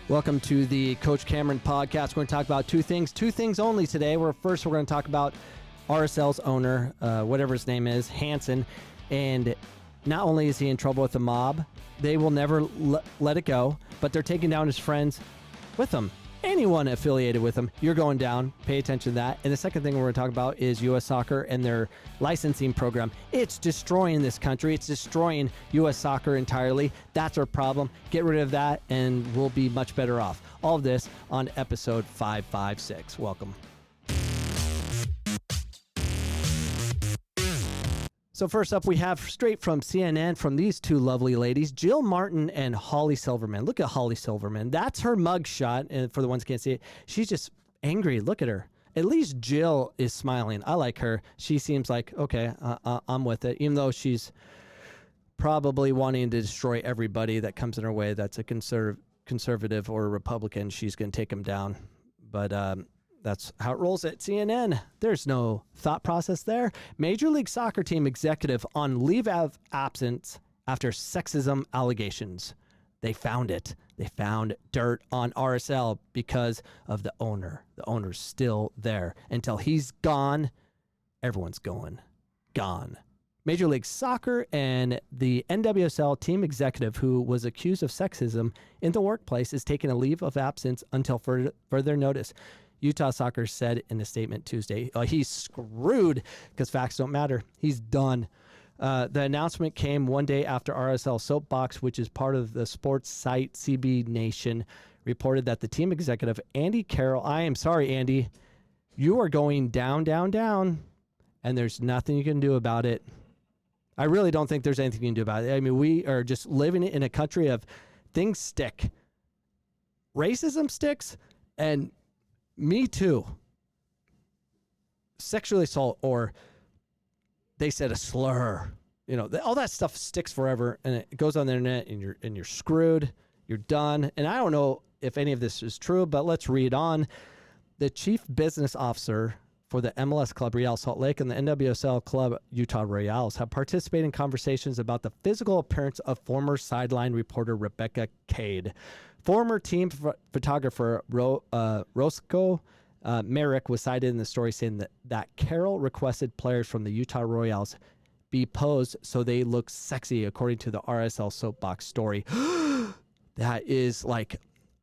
Welcome to the Coach Cameron podcast. We're going to talk about two things only today. First, we're going to talk about RSL's owner, whatever his name is, Hansen. And not only is he in trouble with the mob, they will never let it go, but they're taking down his friends with him. Anyone affiliated with him, you're going down. Pay attention to that. And the second thing we're going to talk about is U.S. soccer and their licensing program. It's destroying this country. It's destroying U.S. soccer entirely. That's our problem. Get rid of that, and we'll be much better off. All of this on episode 556. Welcome. So first up, we have straight from CNN from these two lovely ladies, Jill Martin and Holly Silverman. Look at Holly Silverman. That's her mugshot, and for the ones who can't see it, she's just angry. Look at her. At least Jill is smiling. I like her. She seems like, okay, I'm with it, even though she's probably wanting to destroy everybody that comes in her way that's a conservative or a Republican. She's going to take them down. But that's how it rolls at CNN. There's no thought process there. Major League Soccer team executive on leave of absence after sexism allegations. They found it. They found dirt on RSL because of the owner. The owner's still there. Until he's gone, everyone's gone. Major League Soccer and the NWSL team executive who was accused of sexism in the workplace is taking a leave of absence until further notice. Utah Soccer said in a statement Tuesday, he's screwed because facts don't matter. He's done. The announcement came one day after RSL Soapbox, which is part of the sports site CB Nation, reported that the team executive, Andy Carroll, I am sorry, Andy, you are going down, and there's nothing you can do about it. I really don't think there's anything you can do about it. I mean, we are just living in a country of things stick. Racism sticks, and Me Too, sexual assault, or they said a slur, all that stuff sticks forever, and it goes on the internet, and you're screwed, you're done. And I don't know if any of this is true, but let's read on. The chief business officer for the MLS club Real Salt Lake and the NWSL club Utah Royals have participated in conversations about the physical appearance of former sideline reporter Rebecca Cade. Former team photographer Roscoe Merrick was cited in the story saying that Carroll requested players from the Utah Royals be posed so they look sexy, according to the RSL Soapbox story. That is like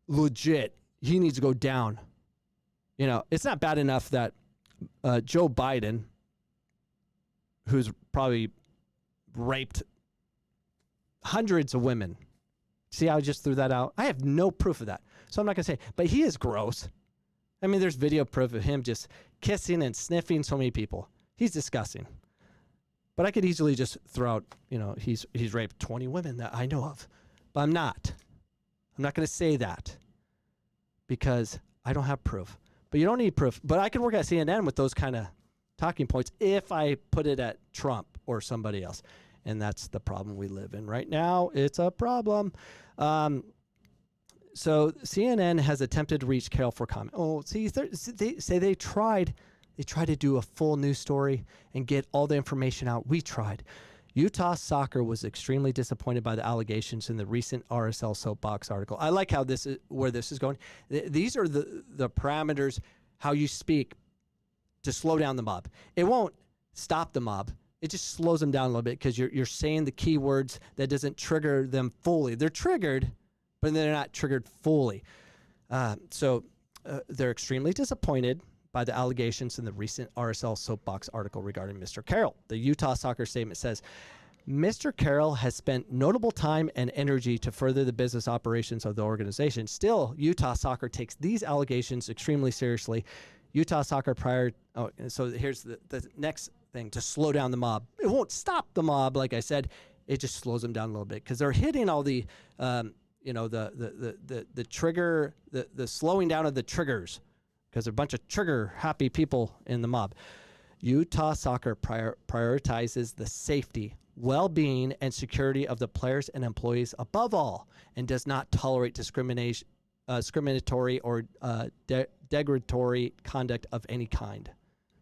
legit. He needs to go down. It's not bad enough that Joe Biden, who's probably raped hundreds of women. See how I just threw that out? I have no proof of that, so I'm not going to say. But he is gross. I mean, there's video proof of him just kissing and sniffing so many people. He's disgusting. But I could easily just throw out, he's raped 20 women that I know of. But I'm not. I'm not going to say that because I don't have proof. But you don't need proof. But I can work at CNN with those kind of talking points if I put it at Trump or somebody else. And that's the problem we live in right now. It's a problem. So CNN has attempted to reach Carroll for comment. Oh, see, they say they tried. They tried to do a full news story and get all the information out. We tried. Utah Soccer was extremely disappointed by the allegations in the recent RSL Soapbox article. I like how where this is going. These are the parameters, how you speak to slow down the mob. It won't stop the mob. It just slows them down a little bit because you're saying the key words that doesn't trigger them fully. They're triggered, but they're not triggered fully. So they're extremely disappointed by the allegations in the recent RSL Soapbox article regarding Mr. Carroll. The Utah Soccer statement says, Mr. Carroll has spent notable time and energy to further the business operations of the organization. Still, Utah Soccer takes these allegations extremely seriously. Utah Soccer so here's the next thing, to slow down the mob. It won't stop the mob, like I said. It just slows them down a little bit because they're hitting all the, the trigger, the slowing down of the triggers because they're a bunch of trigger-happy people in the mob. Utah Soccer prioritizes the safety, well-being, and security of the players and employees above all and does not tolerate discriminatory or degradatory conduct of any kind.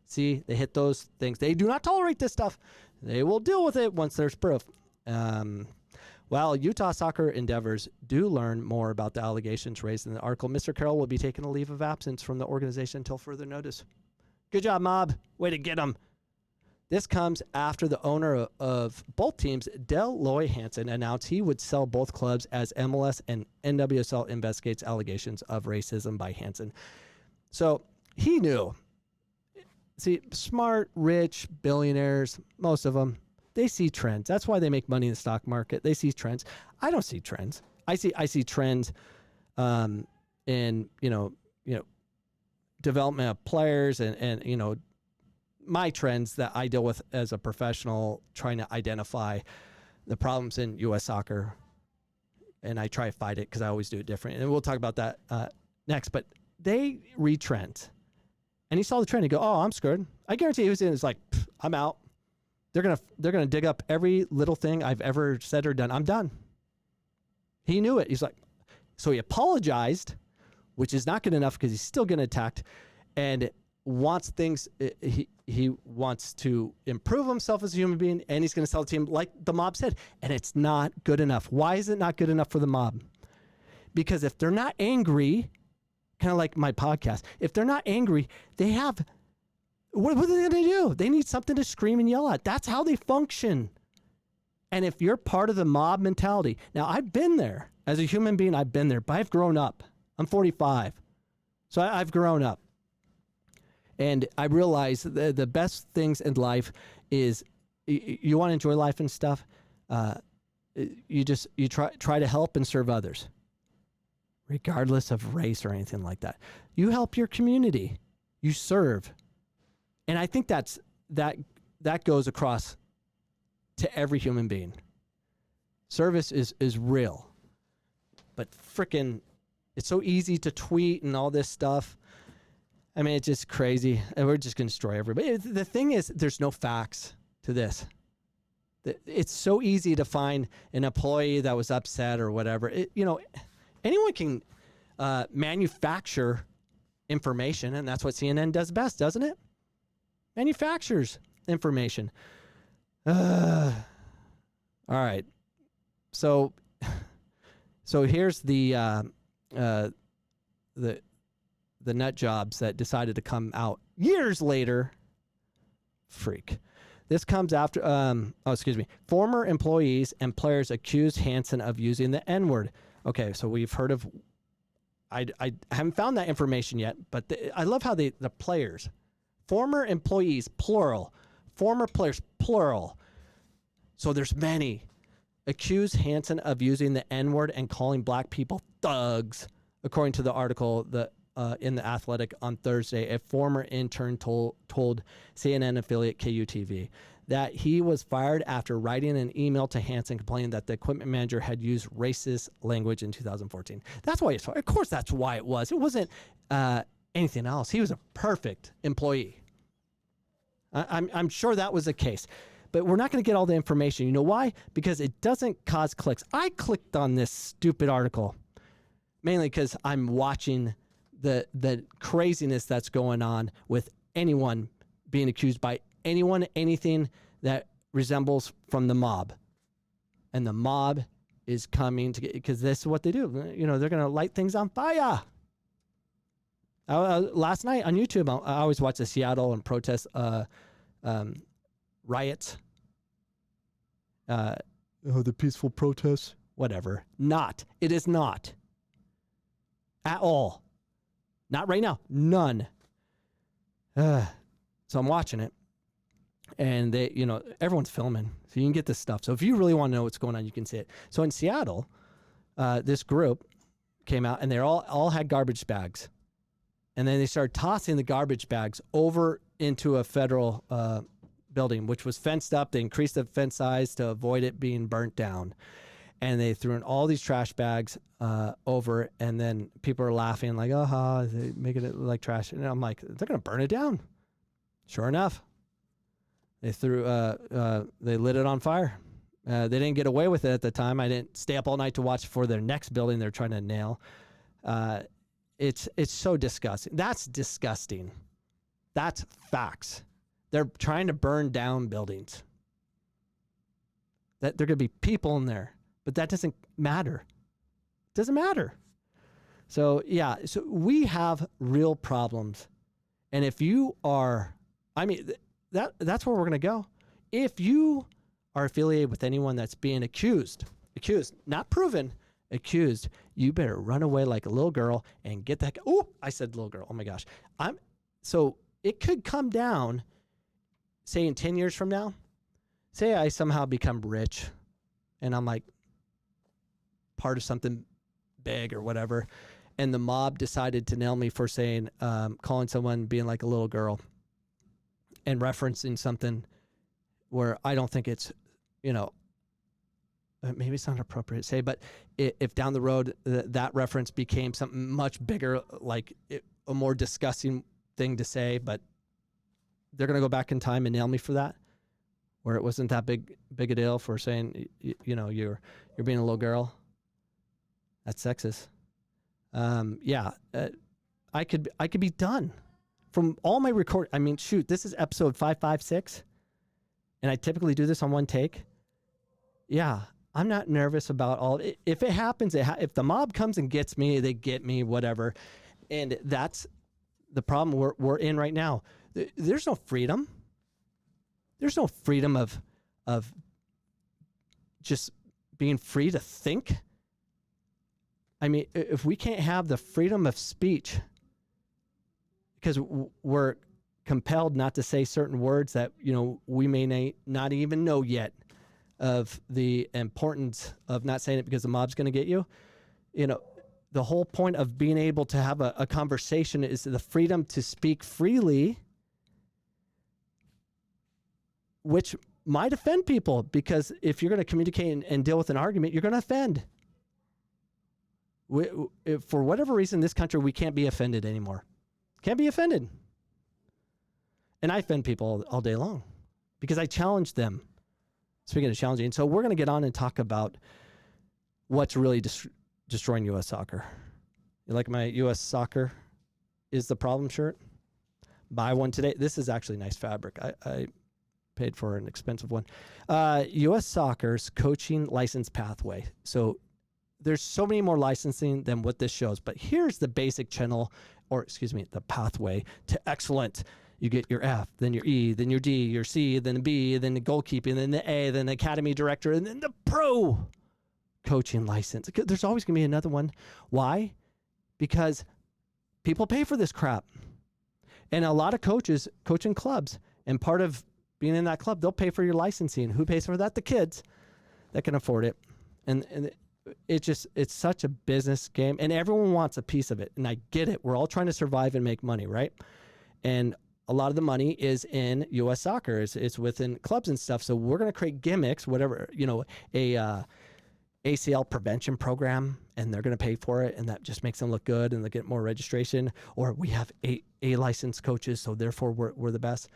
See, they hit those things. They do not tolerate this stuff. They will deal with it once there's proof. While Utah soccer endeavors do learn more about the allegations raised in the article, Mr. Carroll will be taking a leave of absence from the organization until further notice. Good job, Mob. Way to get him. This comes after the owner of both teams, Loy Hansen, announced he would sell both clubs as MLS and NWSL investigates allegations of racism by Hansen. So he knew. See, smart, rich, billionaires, most of them, they see trends. That's why they make money in the stock market. They see trends. I don't see trends. I see trends in development of players and my trends that I deal with as a professional, trying to identify the problems in U.S. soccer, and I try to fight it because I always do it different. And we'll talk about that next. But they read trends, and he saw the trend and go, "Oh, I'm screwed." I guarantee he was in. It's like, I'm out. They're gonna dig up every little thing I've ever said or done. I'm done. He knew it. He's like, so he apologized, which is not good enough because he's still getting attacked, and wants things. He wants to improve himself as a human being, and he's going to sell the team like the Mob said, and it's not good enough. Why is it not good enough for the Mob? Because if they're not angry, kind of like my podcast, if they're not angry, they have, what are they going to do? They need something to scream and yell at. That's how they function. And if you're part of the Mob mentality, now I've been there as a human being, I've been there, but I've grown up. I'm 45. So I've grown up. And I realize the best things in life is you want to enjoy life and stuff. You try to help and serve others, regardless of race or anything like that. You help your community. You serve, and I think that goes across to every human being. Service is real, but frickin', it's so easy to tweet and all this stuff. I mean, it's just crazy. And we're just going to destroy everybody. The thing is, there's no facts to this. It's so easy to find an employee that was upset or whatever. Anyone can manufacture information, and that's what CNN does best, doesn't it? Manufactures information. All right. So here's the nut jobs that decided to come out years later. Freak. This comes after, former employees and players accused Hansen of using the N-word. Okay, so we've heard of, I haven't found that information yet, but I love how the players, former employees, plural, former players, plural. So there's many, accused Hansen of using the N-word and calling black people thugs, according to the article in The Athletic on Thursday. A former intern told CNN affiliate KUTV that he was fired after writing an email to Hansen complaining that the equipment manager had used racist language in 2014. That's why he's fired. Of course, that's why it was. It wasn't anything else. He was a perfect employee. I'm sure that was the case. But we're not going to get all the information. You know why? Because it doesn't cause clicks. I clicked on this stupid article mainly because I'm watching the craziness that's going on with anyone being accused by anyone, anything that resembles from the Mob. And the Mob is coming to get, because this is what they do. They're going to light things on fire. Last night on YouTube, I always watch the Seattle and protest riots. The peaceful protests, whatever. Not. It is not. At all. Not right now. None. So I'm watching it. And everyone's filming. So you can get this stuff. So if you really want to know what's going on, you can see it. So in Seattle, this group came out and they all had garbage bags. And then they started tossing the garbage bags over into a federal building, which was fenced up. They increased the fence size to avoid it being burnt down. And they threw in all these trash bags over, and then people are laughing like, "Oh, they making it look like trash." And I'm like, "They're gonna burn it down." Sure enough, they they lit it on fire. They didn't get away with it at the time. I didn't stay up all night to watch for their next building they're trying to nail. It's so disgusting. That's disgusting. That's facts. They're trying to burn down buildings. That there could be people in there. but that doesn't matter. It doesn't matter. So yeah, so we have real problems. And if you are, that's where we're going to go. If you are affiliated with anyone that's being accused, not proven, accused, you better run away like a little girl and get that. Oh, I said little girl. Oh my gosh. So it could come down, say in 10 years from now, say I somehow become rich and I'm like part of something big or whatever. And the mob decided to nail me for saying, calling someone being like a little girl and referencing something where I don't think it's, maybe it's not appropriate to say, but if down the road that reference became something much bigger, like a more disgusting thing to say, but they're going to go back in time and nail me for that, where it wasn't that big a deal for saying, you're being a little girl. That's sexist. I could be done from all my record. I mean, shoot, this is episode 556, and I typically do this on one take. Yeah, I'm not nervous about all. If it happens, if the mob comes and gets me, they get me, whatever. And that's the problem we're in right now. There's no freedom. There's no freedom of just being free to think. I mean, if we can't have the freedom of speech because we're compelled not to say certain words that, we may not even know yet of the importance of not saying it because the mob's going to get you, the whole point of being able to have a conversation is the freedom to speak freely, which might offend people, because if you're going to communicate and deal with an argument, you're going to offend. For whatever reason, in this country, we can't be offended anymore. Can't be offended. And I offend people all day long because I challenge them. Speaking of challenging, so we're going to get on and talk about what's really destroying U.S. soccer. You like my U.S. soccer is the problem shirt? Buy one today. This is actually nice fabric. I paid for an expensive one. U.S. soccer's coaching license pathway. So there's so many more licensing than what this shows, but here's the basic channel, the pathway to excellent. You get your F, then your E, then your D, your C, then the B, then the goalkeeping, then the A, then the academy director, and then the pro coaching license. There's always going to be another one. Why? Because people pay for this crap. And a lot of coaches coach in clubs, and part of being in that club, they'll pay for your licensing. Who pays for that? The kids that can afford it. And it's such a business game, and everyone wants a piece of it. And I get it. We're all trying to survive and make money, right? And a lot of the money is in U.S. soccer. It's within clubs and stuff. So we're going to create gimmicks, whatever, a ACL prevention program, and they're going to pay for it, and that just makes them look good, and they get more registration. Or we have A licensed coaches, so therefore we're the best.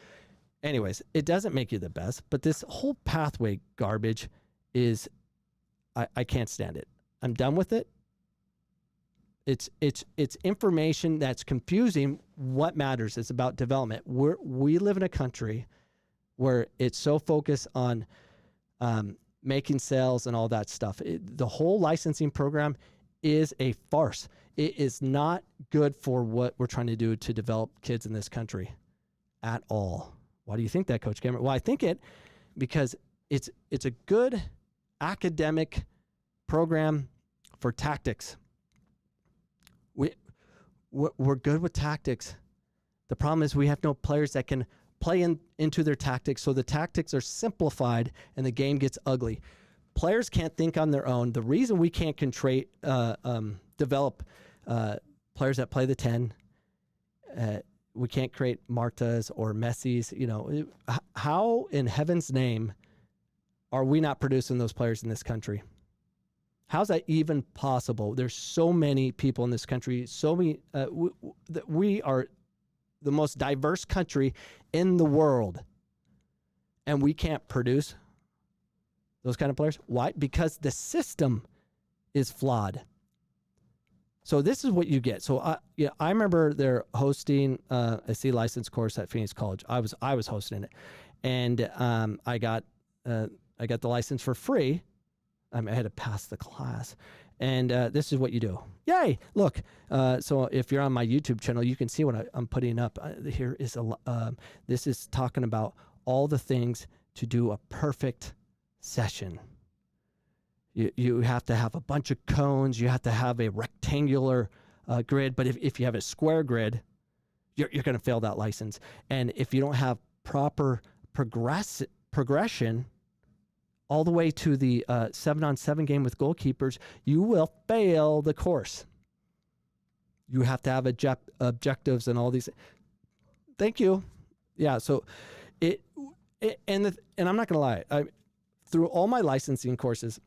Anyways, it doesn't make you the best, but this whole pathway garbage is, I can't stand it. I'm done with it. It's information that's confusing. What matters is about development. We live in a country where it's so focused on making sales and all that stuff. The whole licensing program is a farce. It is not good for what we're trying to do to develop kids in this country at all. Why do you think that, Coach Cameron? Well, I think it because it's a good academic program for tactics. We're good with tactics. The problem is we have no players that can play into their tactics, so the tactics are simplified and the game gets ugly. Players can't think on their own. The reason we can't develop players that play the 10, we can't create Martas or Messis. How in heaven's name are we not producing those players in this country? How's that even possible? There's so many people in this country, so many. We are the most diverse country in the world, and we can't produce those kind of players. Why? Because the system is flawed. So this is what you get. So I remember they're hosting a C license course at Phoenix College. I was hosting it, and I got the license for free. I had to pass the class. And this is what you do. Yay! Look, so if you're on my YouTube channel, you can see what I'm putting up. Here is this is talking about all the things to do a perfect session. You have to have a bunch of cones. You have to have a rectangular grid. But if you have a square grid, you're going to fail that license. And if you don't have proper progression all the way to the 7-on-7 game with goalkeepers, you will fail the course. You have to have objectives and all these. Thank you. Yeah. So and I'm not going to lie. Through all my licensing courses,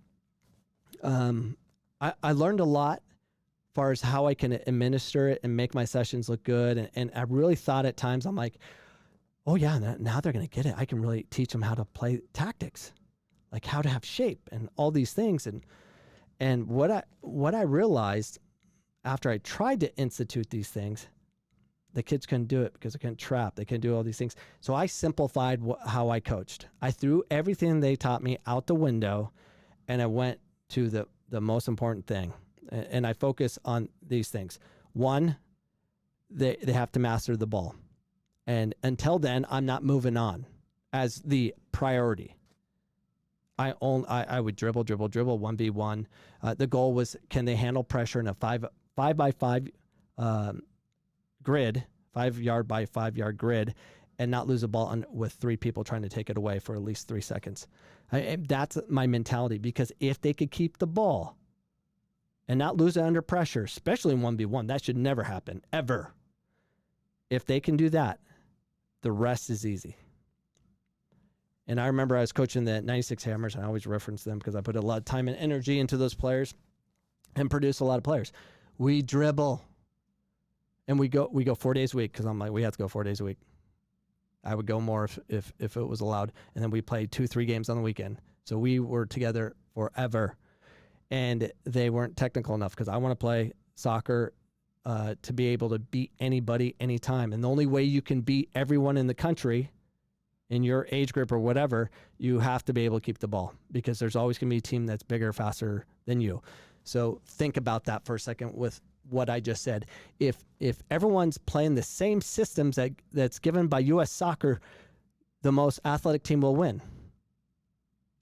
I learned a lot as far as how I can administer it and make my sessions look good. And I really thought at times, I'm like, oh yeah, now they're going to get it. I can really teach them how to play tactics, like how to have shape and all these things. And what I realized after I tried to institute these things, the kids couldn't do it because they couldn't trap. They couldn't do all these things. So I simplified how I coached. I threw everything they taught me out the window, and I went to the most important thing. And I focus on these things. One, they have to master the ball. And until then, I'm not moving on as the priority. I would dribble, 1v1. The goal was, can they handle pressure in a 5x5 grid, 5 yard by 5 yard grid, and not lose a ball with 3 people trying to take it away for at least 3 seconds. That's my mentality, because if they could keep the ball and not lose it under pressure, especially in 1v1, that should never happen, ever. If they can do that, the rest is easy. And I remember I was coaching the 96 Hammers, and I always reference them because I put a lot of time and energy into those players and produce a lot of players. We dribble, and we go 4 days a week, because I'm like, we have to go 4 days a week. I would go more if it was allowed. And then we played 2-3 games on the weekend. So we were together forever. And they weren't technical enough, because I want to play soccer to be able to beat anybody anytime. And the only way you can beat everyone in the country in your age group or whatever, you have to be able to keep the ball, because there's always going to be a team that's bigger, faster than you. So think about that for a second with what I just said. If everyone's playing the same systems that's given by U.S. Soccer, the most athletic team will win.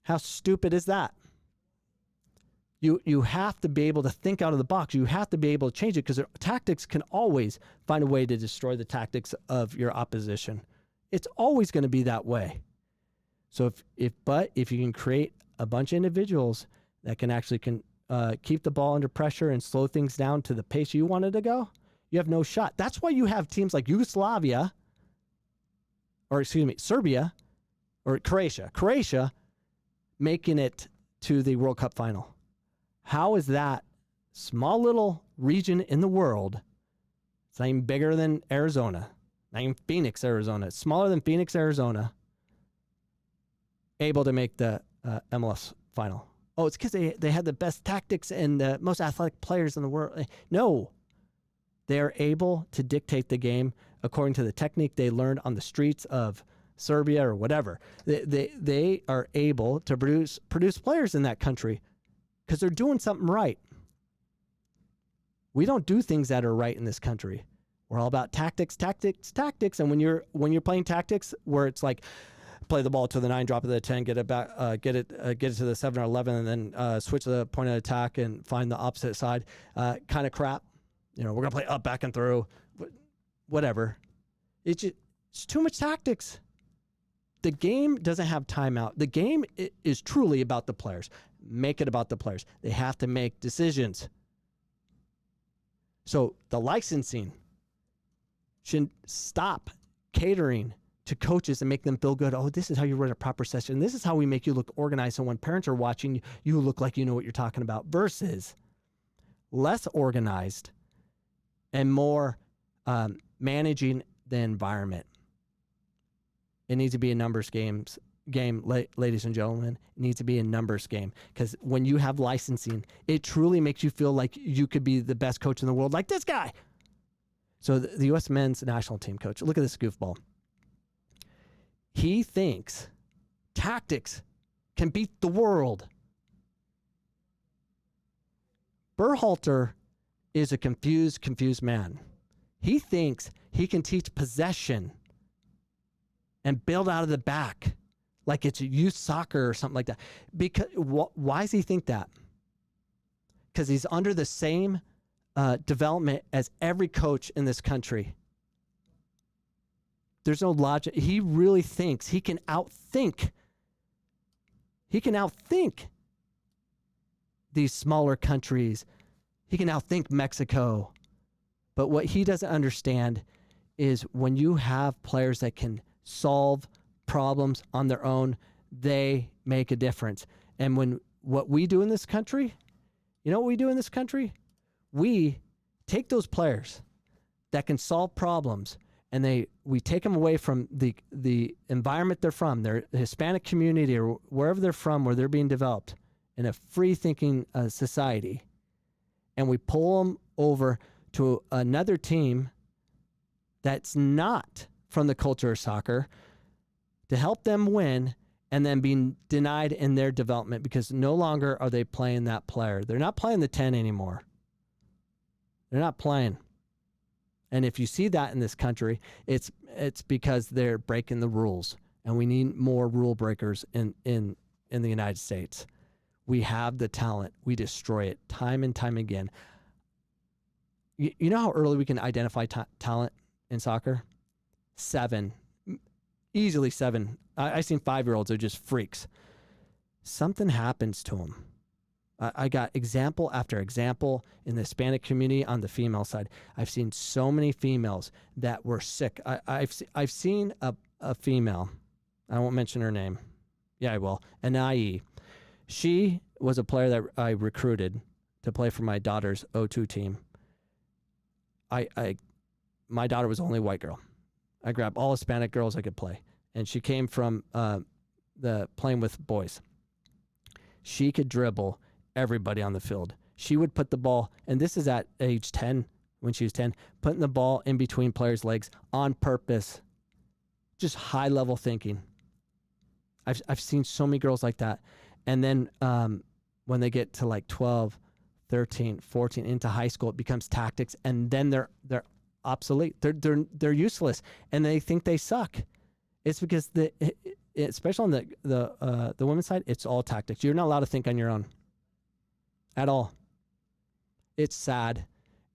How stupid is that? You have to be able to think out of the box. You have to be able to change it, because tactics can always find a way to destroy the tactics of your opposition. It's always going to be that way. So if you can create a bunch of individuals that can actually keep the ball under pressure and slow things down to the pace you wanted to go, you have no shot. That's why you have teams like Serbia, or Croatia making it to the World Cup final. How is that small little region in the world? It's not even bigger than Arizona, not even Phoenix, Arizona. It's smaller than Phoenix, Arizona, able to make the MLS final. Oh, it's because they had the best tactics and the most athletic players in the world. No. They are able to dictate the game according to the technique they learned on the streets of Serbia or whatever. They are able to produce players in that country because they're doing something right. We don't do things that are right in this country. We're all about tactics. And when you're playing tactics where it's like, play the ball to the 9, drop it to the 10, get it back, get it to the 7 or 11, and then switch the point of attack and find the opposite side, kind of crap. We're gonna play up, back, and through, whatever. It's too much tactics. The game doesn't have timeout. The game is truly about the players. Make it about the players. They have to make decisions. So the licensing should stop catering to coaches and make them feel good. Oh, this is how you run a proper session. This is how we make you look organized. And when parents are watching, you look like you know what you're talking about, versus less organized and more managing the environment. It needs to be a numbers game, ladies and gentlemen. It needs to be a numbers game, because when you have licensing, it truly makes you feel like you could be the best coach in the world, like this guy. So the U.S. men's national team coach, look at this goofball. He thinks tactics can beat the world. Berhalter is a confused man. He thinks he can teach possession and build out of the back like it's youth soccer or something like that. Because why does he think that? Because he's under the same development as every coach in this country. There's no logic. He really thinks he can outthink. He can outthink these smaller countries. He can outthink Mexico. But what he doesn't understand is when you have players that can solve problems on their own, they make a difference. And when what we do in this country, you know what we do in this country? We take those players that can solve problems and we take them away from the environment they're from, their Hispanic community or wherever they're from, where they're being developed in a free-thinking society, and we pull them over to another team that's not from the culture of soccer to help them win, and then being denied in their development because no longer are they playing that player. They're not playing the 10 anymore. They're not playing. And if you see that in this country, it's because they're breaking the rules, and we need more rule breakers in the United States. We have the talent. We destroy it time and time again. You know how early we can identify talent in soccer? 7. Easily 7. I've seen 5-year-olds are just freaks. Something happens to them. I got example after example in the Hispanic community on the female side. I've seen so many females that were sick. I've seen a female. I won't mention her name. Yeah, I will. An IE. She was a player that I recruited to play for my daughter's O2 team. My daughter was the only white girl. I grabbed all Hispanic girls I could play, and she came from the playing with boys. She could dribble everybody on the field. She would put the ball, and this is at age 10, when she was 10, putting the ball in between players' legs on purpose. Just high-level thinking. I've seen so many girls like that. And then when they get to like 12, 13, 14, into high school, it becomes tactics, and then they're obsolete. They're useless, and they think they suck. It's because especially on the women's side, it's all tactics. You're not allowed to think on your own at all. It's sad.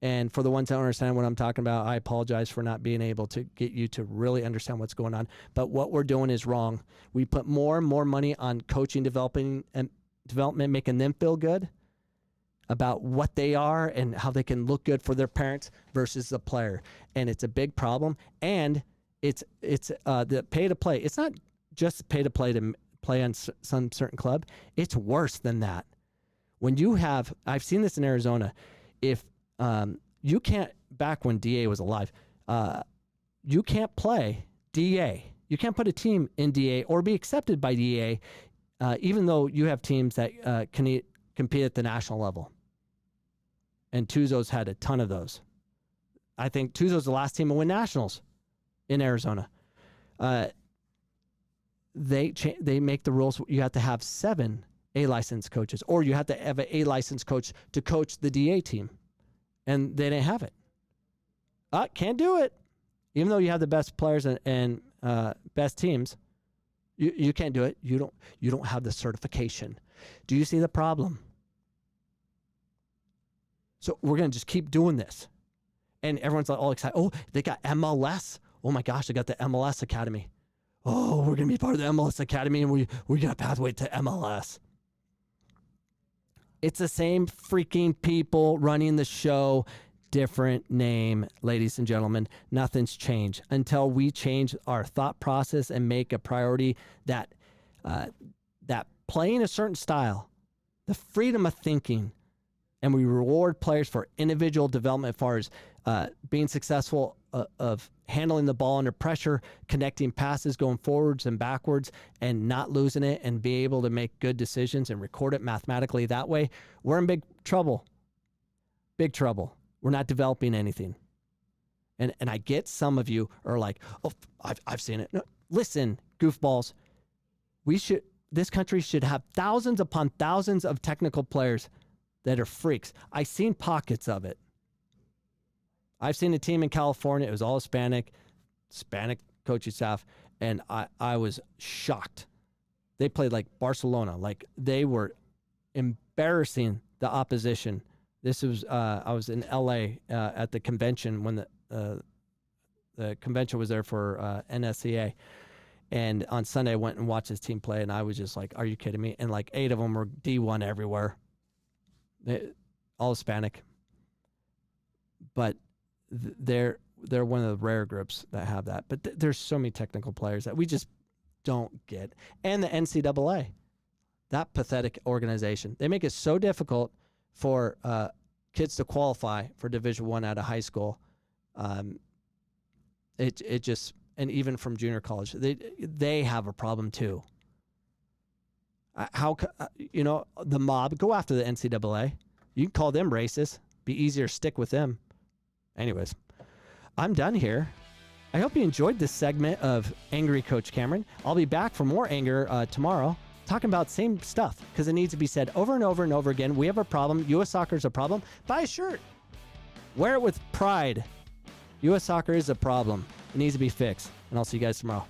And for the ones that don't understand what I'm talking about, I apologize for not being able to get you to really understand what's going on. But what we're doing is wrong. We put more and more money on coaching, development, making them feel good about what they are and how they can look good for their parents versus the player. And it's a big problem. And it's the pay to play. It's not just pay to play on some certain club. It's worse than that. When you have, I've seen this in Arizona, if you can't, back when DA was alive, you can't play DA. You can't put a team in DA or be accepted by DA, even though you have teams that can compete at the national level. And Tuzo's had a ton of those. I think Tuzo's the last team to win nationals in Arizona. They make the rules. You have to have 7 A-licensed coaches, or you have to have an A-licensed coach to coach the DA team. And they didn't have it. Can't do it. Even though you have the best players and best teams, you can't do it. You don't have the certification. Do you see the problem? So we're going to just keep doing this. And everyone's like all excited. Oh, they got MLS. Oh my gosh, they got the MLS Academy. Oh, we're going to be part of the MLS Academy, and we got a pathway to MLS. It's the same freaking people running the show, different name, ladies and gentlemen. Nothing's changed until we change our thought process and make a priority that playing a certain style, the freedom of thinking, and we reward players for individual development as far as being successful of handling the ball under pressure, connecting passes, going forwards and backwards, and not losing it, and be able to make good decisions and record it mathematically that way. We're in big trouble. Big trouble. We're not developing anything. And I get some of you are like, oh, I've seen it. No, listen, goofballs. This country should have thousands upon thousands of technical players that are freaks. I've seen pockets of it. I've seen a team in California. It was all Hispanic coaching staff, and I was shocked. They played like Barcelona. Like, they were embarrassing the opposition. This was I was in LA at the convention when the convention was there for NSCA. And on Sunday, I went and watched this team play, and I was just like, are you kidding me? And like 8 of them were D1 everywhere. All Hispanic. But they're one of the rare groups that have that. But there's so many technical players that we just don't get. And the NCAA, that pathetic organization. They make it so difficult for kids to qualify for Division I out of high school. It just... And even from junior college, they have a problem too. The mob, go after the NCAA. You can call them racist. Be easier to stick with them. Anyways, I'm done here. I hope you enjoyed this segment of Angry Coach Cameron. I'll be back for more anger tomorrow, talking about same stuff because it needs to be said over and over and over again. We have a problem. U.S. soccer is a problem. Buy a shirt. Wear it with pride. U.S. soccer is a problem. It needs to be fixed. And I'll see you guys tomorrow.